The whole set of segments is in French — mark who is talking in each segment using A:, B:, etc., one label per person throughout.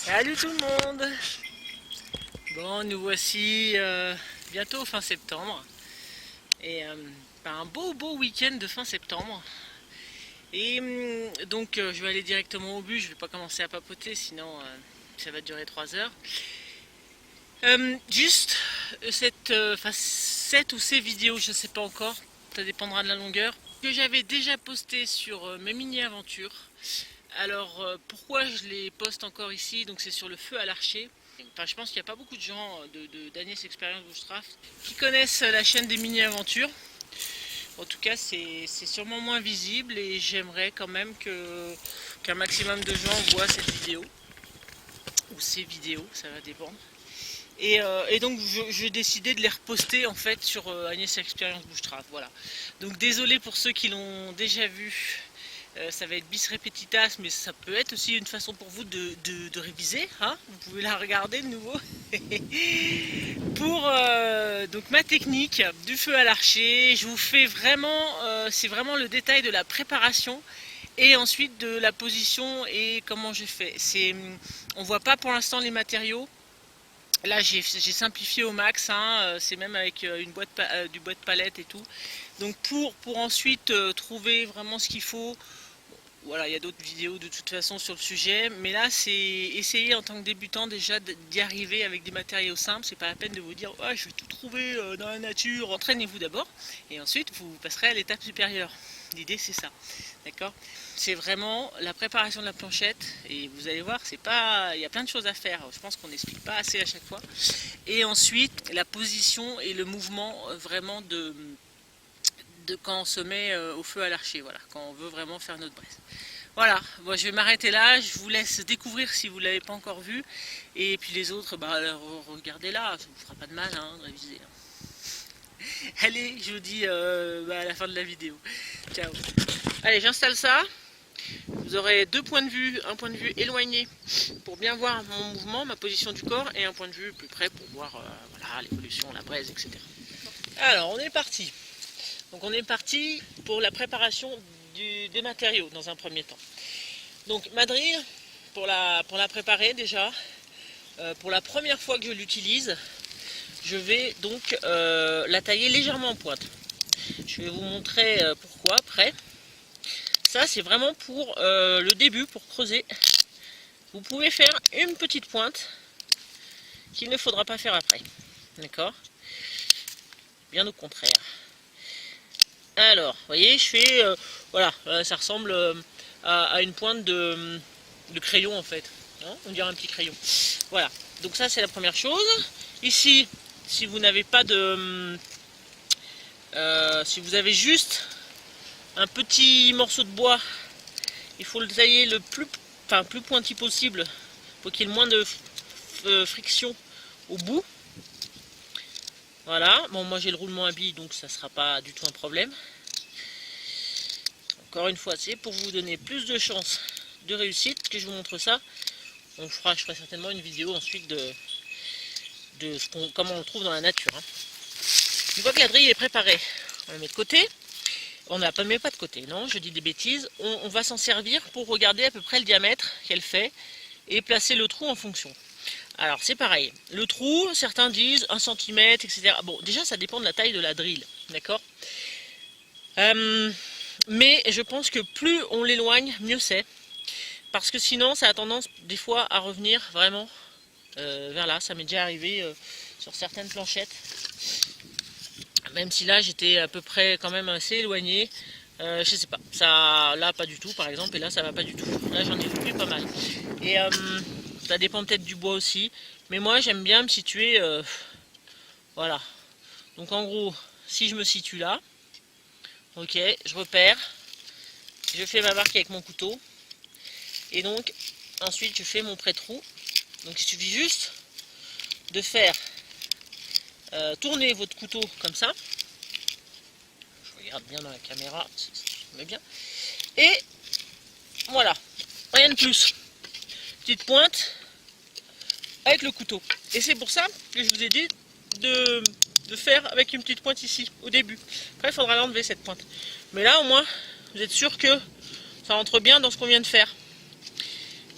A: Salut tout le monde. Bon, nous voici bientôt fin septembre et un beau week-end de fin septembre. Et donc je vais aller directement au but, je vais pas commencer à papoter sinon ça va durer 3 heures. Juste cette ou ces vidéos, je sais pas encore, ça dépendra de la longueur, que j'avais déjà posté sur mes mini-aventures. Alors pourquoi je les poste encore ici? Donc c'est sur le feu à l'archer. Enfin, je pense qu'il n'y a pas beaucoup de gens d'Agnès Expérience Bushcraft qui connaissent la chaîne des mini-aventures. En tout cas, c'est sûrement moins visible et j'aimerais quand même qu'un maximum de gens voient cette vidéo. Ou ces vidéos, ça va dépendre. Et donc j'ai décidé de les reposter en fait sur Agnès Expérience Bushcraft. Voilà. Donc désolé pour ceux qui l'ont déjà vu. Ça va être bis repetitas, mais ça peut être aussi une façon pour vous de réviser. Hein, vous pouvez la regarder de nouveau. Pour donc ma technique du feu à l'archer, je vous fais vraiment, c'est vraiment le détail de la préparation et ensuite de la position et comment j'ai fait. On voit pas pour l'instant les matériaux. Là j'ai simplifié au max, hein, c'est même avec du bois de palette et tout. Donc pour ensuite trouver vraiment ce qu'il faut. Voilà, il y a d'autres vidéos de toute façon sur le sujet, mais là c'est essayer en tant que débutant déjà d'y arriver avec des matériaux simples. C'est pas la peine de vous dire oh, je vais tout trouver dans la nature. Entraînez-vous d'abord et ensuite vous passerez à l'étape supérieure. L'idée c'est ça, d'accord? C'est vraiment la préparation de la planchette et vous allez voir, c'est pas, il y a plein de choses à faire. Je pense qu'on n'explique pas assez à chaque fois. Et ensuite la position et le mouvement vraiment de quand on se met au feu à l'archer, voilà, quand on veut vraiment faire notre braise. Voilà, moi je vais m'arrêter là, je vous laisse découvrir si vous ne l'avez pas encore vu, et puis les autres, bah, regardez-là, ça ne vous fera pas de mal hein, de réviser. Allez, je vous dis à la fin de la vidéo. Ciao. Allez, j'installe ça, vous aurez deux points de vue, un point de vue éloigné pour bien voir mon mouvement, ma position du corps, et un point de vue plus près pour voir voilà, l'évolution, la braise, etc. Alors, on est parti. Donc on est parti pour la préparation des matériaux dans un premier temps. Donc ma drille, pour la préparer déjà, pour la première fois que je l'utilise, je vais donc la tailler légèrement en pointe. Je vais vous montrer pourquoi après. Ça c'est vraiment pour le début, pour creuser. Vous pouvez faire une petite pointe qu'il ne faudra pas faire après. D'accord? Bien au contraire. Alors, vous voyez, je fais, voilà, ça ressemble à une pointe de crayon en fait, hein, on dirait un petit crayon. Voilà, donc ça c'est la première chose. Ici, si vous n'avez pas de, si vous avez juste un petit morceau de bois, il faut le tailler le plus pointu possible pour qu'il y ait le moins de friction au bout. Voilà, bon moi j'ai le roulement à billes donc ça ne sera pas du tout un problème. Encore une fois, c'est pour vous donner plus de chances de réussite que je vous montre ça. Donc je ferai certainement une vidéo ensuite de comment on le trouve dans la nature. Hein. Une fois que la drille est préparée, on la met de côté. On ne la met pas de côté, non, je dis des bêtises. On va s'en servir pour regarder à peu près le diamètre qu'elle fait et placer le trou en fonction. Alors c'est pareil, le trou, certains disent 1 cm, etc. Bon, déjà ça dépend de la taille de la drille, d'accord, mais je pense que plus on l'éloigne, mieux c'est. Parce que sinon ça a tendance des fois à revenir vraiment vers là. Ça m'est déjà arrivé sur certaines planchettes. Même si là j'étais à peu près quand même assez éloigné. Je sais pas, ça là pas du tout par exemple, et là ça va pas du tout. Là j'en ai vu pas mal. Et ça dépend peut-être du bois aussi. Mais moi j'aime bien me situer. Voilà. Donc en gros, si je me situe là, ok, je repère. Je fais ma marque avec mon couteau. Et donc ensuite je fais mon pré-trou. Donc il suffit juste de faire tourner votre couteau comme ça. Je regarde bien dans la caméra, si ça me met bien. Et voilà, rien de plus. Petite pointe avec le couteau. Et c'est pour ça que je vous ai dit de faire avec une petite pointe ici, au début. Après, il faudra l'enlever cette pointe. Mais là, au moins, vous êtes sûr que ça rentre bien dans ce qu'on vient de faire.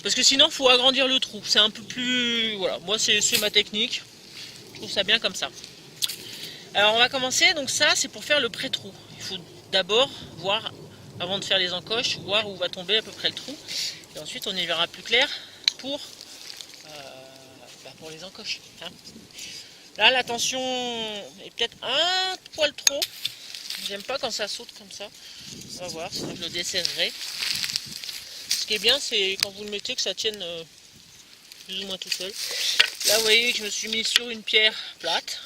A: Parce que sinon, il faut agrandir le trou. C'est un peu plus... Voilà, moi, c'est ma technique. Je trouve ça bien comme ça. Alors, on va commencer. Donc ça, c'est pour faire le pré-trou. Il faut d'abord voir, avant de faire les encoches, voir où va tomber à peu près le trou. Et ensuite, on y verra plus clair pour les encoches. Hein. Là, la tension est peut-être un poil trop. J'aime pas quand ça saute comme ça. On va voir, je le desserrerai. Ce qui est bien, c'est quand vous le mettez que ça tienne plus ou moins tout seul. Là, vous voyez que je me suis mis sur une pierre plate.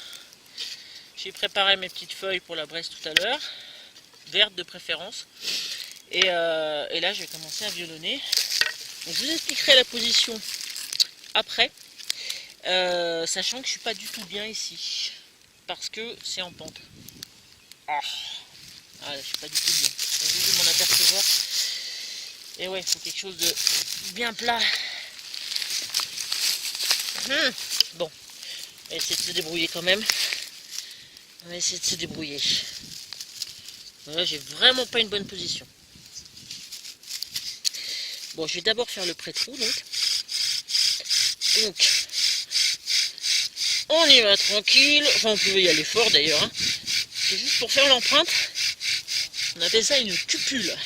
A: J'ai préparé mes petites feuilles pour la braise tout à l'heure, verte de préférence. Et là, je vais commencer à violonner. Donc, je vous expliquerai la position après, sachant que je suis pas du tout bien ici, parce que c'est en pente. Ah, je suis pas du tout bien. J'ai dû m'en apercevoir. Et ouais, il faut quelque chose de bien plat. Bon, on va essayer de se débrouiller quand même. On va essayer de se débrouiller. Là, j'ai vraiment pas une bonne position. Bon, je vais d'abord faire le pré-trou, donc. On y va tranquille. Enfin, on pouvait y aller fort d'ailleurs. Hein. C'est juste pour faire l'empreinte. On appelle ça une cupule.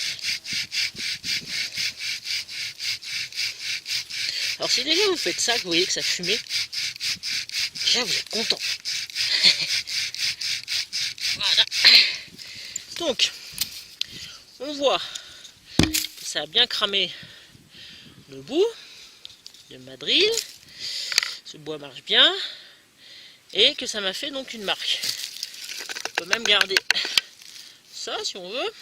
A: Alors si déjà vous faites ça, que vous voyez que ça fumait, déjà vous êtes content. Voilà. Donc, on voit que ça a bien cramé le bout de ma drill. Ce bois marche bien. Et que ça m'a fait donc une marque. On peut même garder ça si on veut.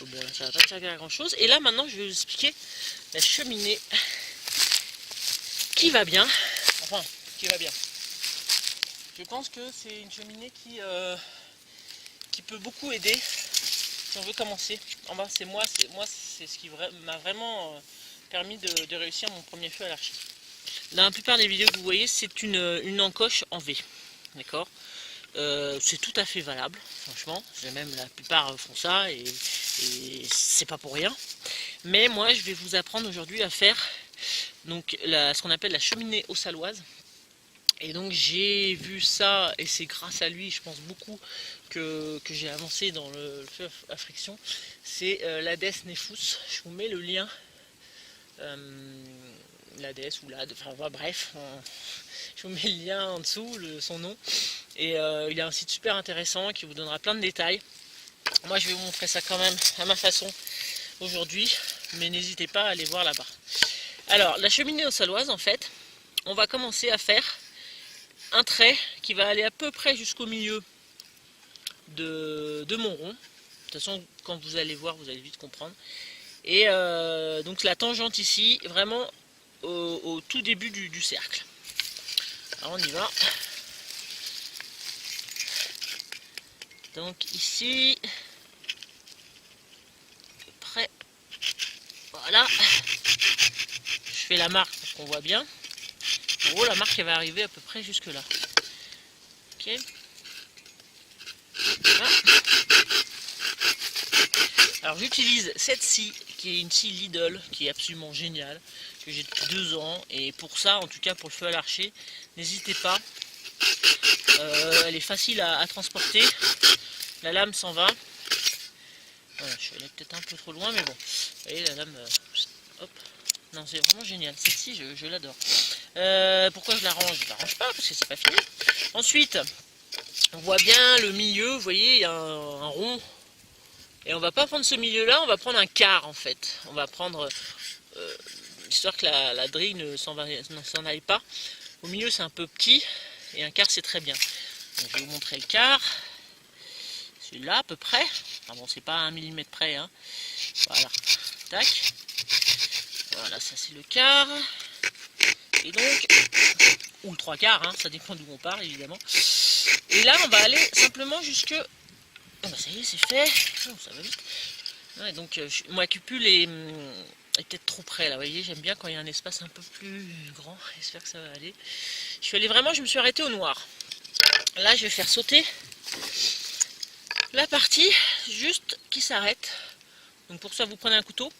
A: Bon là ça va pas servir à grand chose. Et là maintenant je vais vous expliquer la cheminée qui va bien. Enfin, qui va bien. Je pense que c'est une cheminée qui peut beaucoup aider si on veut commencer. Enfin, c'est ce qui m'a vraiment permis de réussir mon premier feu à l'archi. Dans la plupart des vidéos que vous voyez, c'est une encoche en V. D'accord, c'est tout à fait valable, franchement. Même la plupart font ça et c'est pas pour rien. Mais moi, je vais vous apprendre aujourd'hui à faire donc ce qu'on appelle la cheminée auxaloise. Et donc j'ai vu ça et c'est grâce à lui, je pense beaucoup, que j'ai avancé dans le feu à friction. C'est l'Hades Nefus. Je vous mets le lien. L'Hades ou l'Hades, enfin bref, je vous mets le lien en dessous, son nom. Et il y a un site super intéressant qui vous donnera plein de détails. Moi je vais vous montrer ça quand même à ma façon aujourd'hui, mais n'hésitez pas à aller voir là-bas. Alors la cheminée auxaloise, en fait, on va commencer à faire un trait qui va aller à peu près jusqu'au milieu de mon rond. De toute façon, quand vous allez voir, vous allez vite comprendre. Et donc la tangente ici, vraiment au tout début du cercle. Alors on y va. Donc ici, à peu près, voilà. Je fais la marque pour qu'on voit bien. En gros, la marque elle va arriver à peu près jusque là. Ok. Voilà. Alors j'utilise cette scie qui est une scie Lidl qui est absolument géniale, que j'ai depuis 2 ans, et pour ça, en tout cas pour le feu à l'archer, n'hésitez pas. Elle est facile à transporter, la lame s'en va. Voilà, je suis allé peut-être un peu trop loin, mais bon, vous voyez la lame, hop, non c'est vraiment génial, cette scie je l'adore. Pourquoi je la range? Je la range pas parce que c'est pas fini. Ensuite, on voit bien le milieu, vous voyez, il y a un rond. Et on va pas prendre ce milieu-là, on va prendre un quart en fait. On va prendre, histoire que la drille ne s'en aille pas. Au milieu c'est un peu petit, et un quart c'est très bien. Donc, je vais vous montrer le quart. Celui-là à peu près. Enfin bon, c'est pas à 1 mm près. Hein. Voilà. Tac. Voilà, ça c'est le quart. Et donc, ou le 3/4, hein, ça dépend d'où on part évidemment. Et là on va aller simplement jusque... Oh bah ça y est, c'est fait. Oh, ça va vite. Ouais, donc ma cupule est peut-être trop près là, vous voyez, j'aime bien quand il y a un espace un peu plus grand. J'espère que ça va aller. Je suis allé vraiment, je me suis arrêté au noir. Là, je vais faire sauter la partie juste qui s'arrête. Donc pour ça, vous prenez un couteau,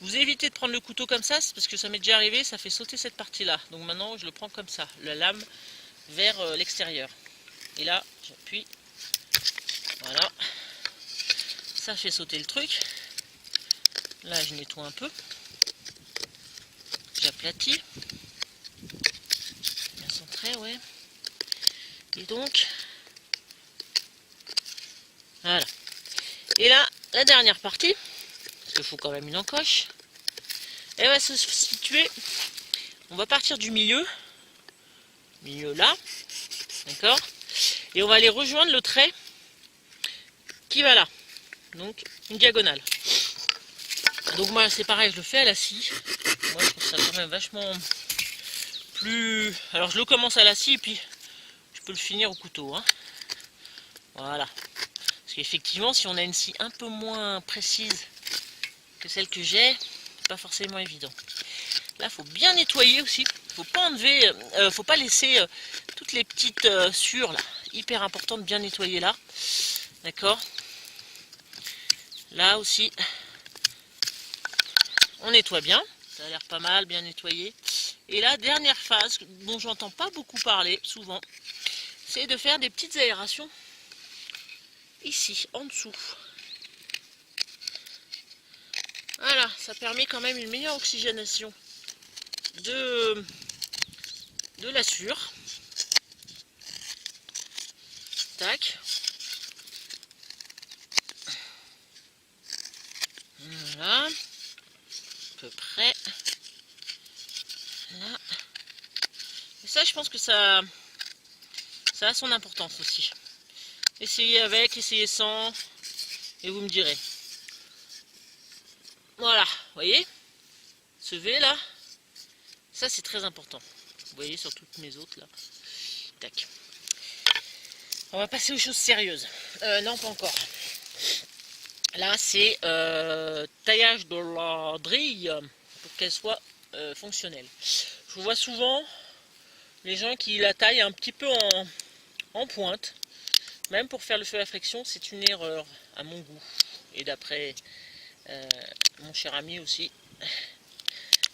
A: Vous évitez de prendre le couteau comme ça, parce que ça m'est déjà arrivé, ça fait sauter cette partie-là. Donc maintenant, je le prends comme ça, la lame vers l'extérieur. Et là, j'appuie. Voilà. Ça fait sauter le truc. Là, je nettoie un peu. J'aplatis. Bien centré, ouais. Et donc, voilà. Et là, la dernière partie, parce qu'il faut quand même une encoche, elle va se situer, on va partir du milieu là, d'accord, et on va aller rejoindre le trait qui va là, donc une diagonale. Donc moi c'est pareil, je le fais à la scie, moi je trouve ça quand même vachement plus, alors je le commence à la scie et puis je peux le finir au couteau, hein. Voilà. Parce qu'effectivement, si on a une scie un peu moins précise que celle que j'ai, c'est pas forcément évident. Là, il faut bien nettoyer aussi. Faut pas enlever, faut pas laisser toutes les petites sures là. Hyper important de bien nettoyer là. D'accord. Là aussi, on nettoie bien. Ça a l'air pas mal, bien nettoyé. Et la dernière phase, dont j'entends pas beaucoup parler souvent, c'est de faire des petites aérations. Ici, en dessous. Voilà, ça permet quand même une meilleure oxygénation de la sure. Tac. Voilà. À peu près. Là. Et ça, je pense que ça a son importance aussi. Essayez avec, essayez sans, et vous me direz. Voilà, vous voyez, ce V là, ça c'est très important. Vous voyez sur toutes mes autres là. Tac. On va passer aux choses sérieuses. Non, pas encore. Là, c'est taillage de la drille pour qu'elle soit fonctionnelle. Je vois souvent les gens qui la taillent un petit peu en pointe. Même pour faire le feu à friction, c'est une erreur à mon goût. Et d'après mon cher ami aussi,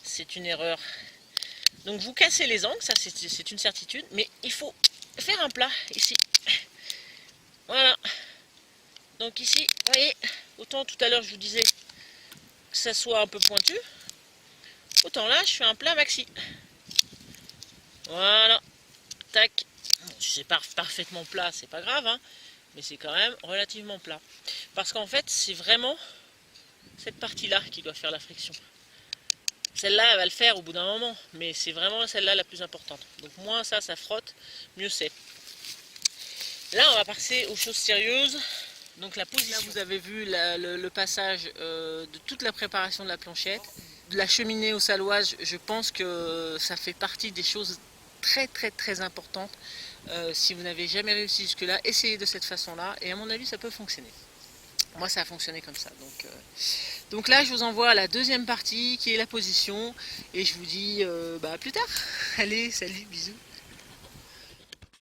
A: c'est une erreur. Donc vous cassez les angles, ça c'est une certitude, mais il faut faire un plat ici. Voilà. Donc ici, vous voyez, autant tout à l'heure je vous disais que ça soit un peu pointu, autant là je fais un plat maxi. Voilà. Tac. Si c'est pas parfaitement plat, c'est pas grave, hein, mais c'est quand même relativement plat. Parce qu'en fait, c'est vraiment cette partie-là qui doit faire la friction. Celle-là, elle va le faire au bout d'un moment, mais c'est vraiment celle-là la plus importante. Donc moins ça frotte, mieux c'est. Là, on va passer aux choses sérieuses. Donc la position. Là, vous avez vu le passage de toute la préparation de la planchette. De la cheminée au salouage, je pense que ça fait partie des choses très importantes. Si vous n'avez jamais réussi jusque-là, essayez de cette façon-là, et à mon avis, ça peut fonctionner. Moi, ça a fonctionné comme ça. Donc là, je vous envoie à la deuxième partie, qui est la position, et je vous dis à plus tard. Allez, salut, bisous.